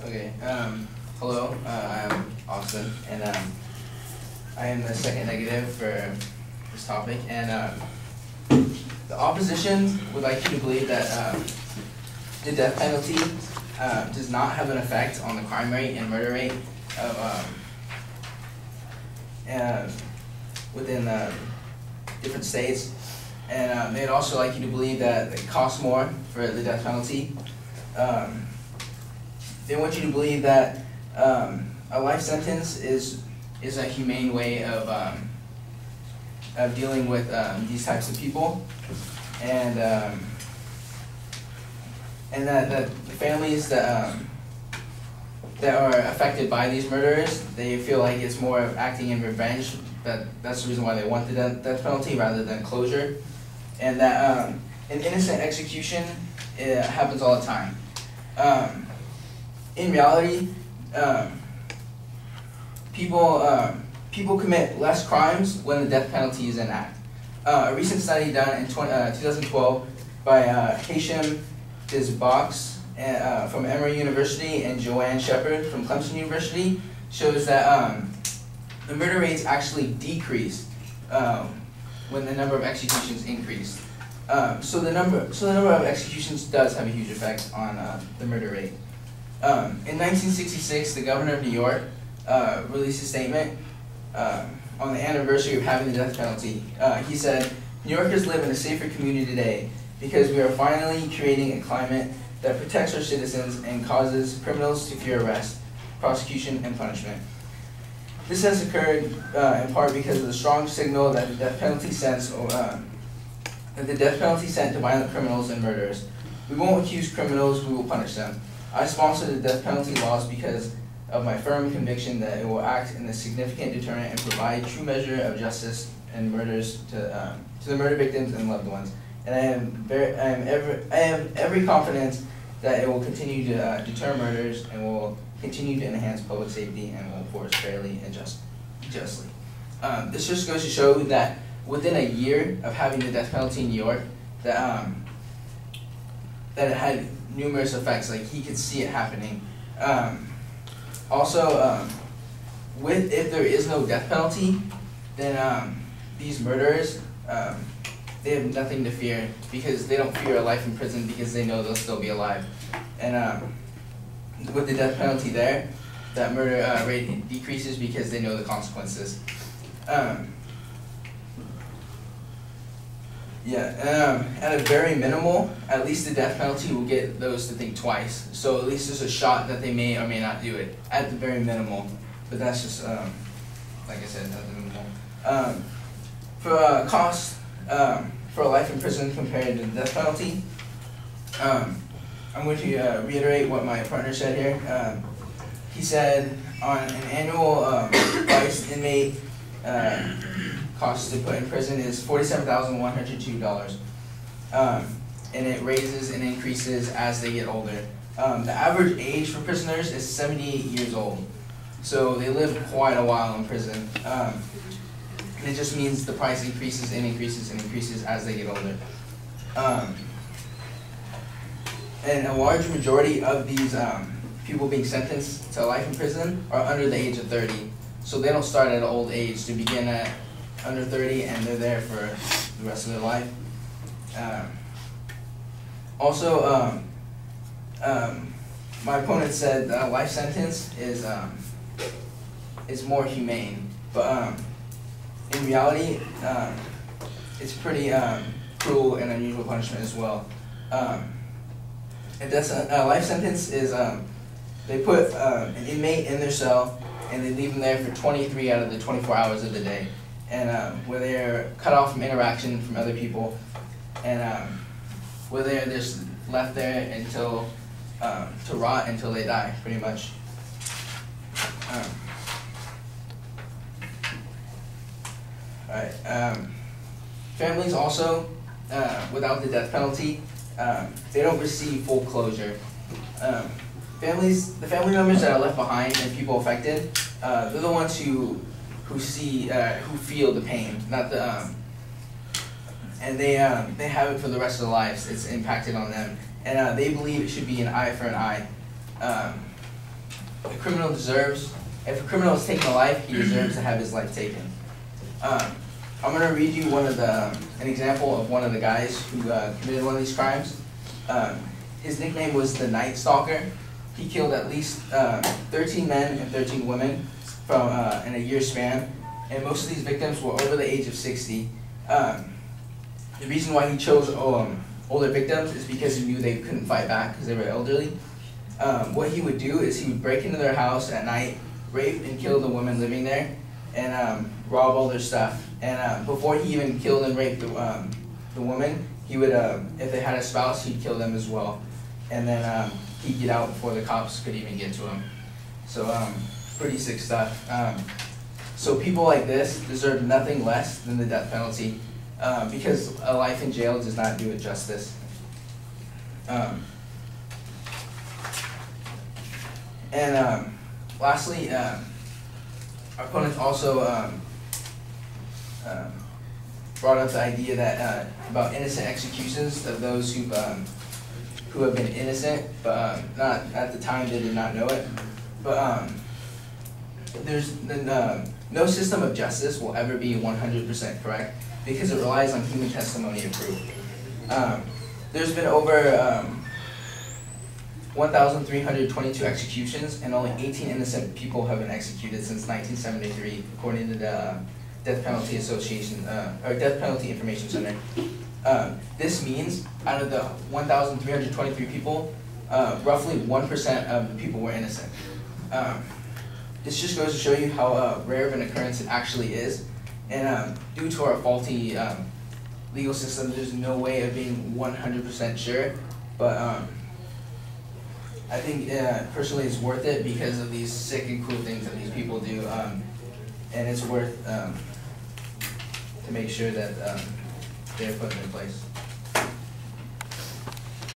Okay. Hello. I'm Austin, and I am the second negative for this topic. And the opposition would like you to believe that the death penalty does not have an effect on the crime rate and murder rate of within different states. And they'd also like you to believe that it costs more for the death penalty. They want you to believe that a life sentence is a humane way of dealing with these types of people, and that the families that are affected by these murderers, they feel like it's more of acting in revenge. That's the reason why they want the death penalty rather than closure, and that an innocent execution happens all the time. In reality, people commit less crimes when the death penalty is in act. A recent study done in 2012 by Hashim Disbox from Emory University and Joanne Shepard from Clemson University shows that the murder rates actually decrease when the number of executions increase. So the number of executions does have a huge effect on the murder rate. In 1966, the governor of New York released a statement on the anniversary of having the death penalty. He said, "New Yorkers live in a safer community today because we are finally creating a climate that protects our citizens and causes criminals to fear arrest, prosecution, and punishment. This has occurred in part because of the strong signal that the death penalty sent to violent criminals and murderers. We won't accuse criminals, we will punish them. I sponsor the death penalty laws because of my firm conviction that it will act in a significant deterrent and provide true measure of justice and murders to the murder victims and loved ones. And I have every confidence that it will continue to deter murders and will continue to enhance public safety and will enforce fairly and justly." This just goes to show that within a year of having the death penalty in New York, that it had numerous effects. Like, he could see it happening. If there is no death penalty, then these murderers, they have nothing to fear because they don't fear a life in prison because they know they'll still be alive. And with the death penalty there, that murder rate decreases because they know the consequences. At a very minimal, at least the death penalty will get those to think twice. So at least there's a shot that they may or may not do it, at the very minimal. But that's just, like I said, at the minimal. For cost for a life in prison compared to the death penalty, I'm going to reiterate what my partner said here. He said on an annual vice inmate cost to put in prison is $47,102, and it raises and increases as they get older. The average age for prisoners is 78 years old, so they live quite a while in prison. And it just means the price increases and increases and increases as they get older. And a large majority of these people being sentenced to life in prison are under the age of 30. So they don't start at an old age. To begin at under 30 and they're there for the rest of their life. My opponent said a life sentence is more humane, but in reality, it's pretty cruel and unusual punishment as well. A life sentence is they put an inmate in their cell and they leave them there for 23 out of the 24 hours of the day, and where they're cut off from interaction from other people, and where they're just left there until to rot until they die, pretty much. Families also, without the death penalty, they don't receive full closure. The family members that are left behind and people affected, they're the ones who feel the pain, not the and they have it for the rest of their lives. It's impacted on them, and they believe it should be an eye for an eye. a criminal deserves, if a criminal is taking a life, he deserves to have his life taken. I'm going to read you an example of one of the guys who committed one of these crimes. His nickname was the Night Stalker. He killed at least 13 men and 13 women from in a year span, and most of these victims were over the age of 60. The reason why he chose older victims is because he knew they couldn't fight back because they were elderly. What he would do is he would break into their house at night, rape and kill the women living there, and rob all their stuff. And before he even killed and raped the woman, he would, if they had a spouse, he'd kill them as well. And then he'd get out before the cops could even get to him. So pretty sick stuff. So people like this deserve nothing less than the death penalty, because a life in jail does not do it justice. Lastly, our opponents also brought up the idea that about innocent executions of those who have been innocent, but not at the time they did not know it. But there's no system of justice will ever be 100% correct because it relies on human testimony and proof. There's been over 1,322 executions, and only 18 innocent people have been executed since 1973, according to the Death Penalty Association, or Death Penalty Information Center. This means out of the 1,323 people, roughly 1% of the people were innocent. This just goes to show you how rare of an occurrence it actually is, and due to our faulty legal system, there's no way of being 100% sure, but I think personally it's worth it because of these sick and cool things that these people do, and it's worth to make sure that they're put in place.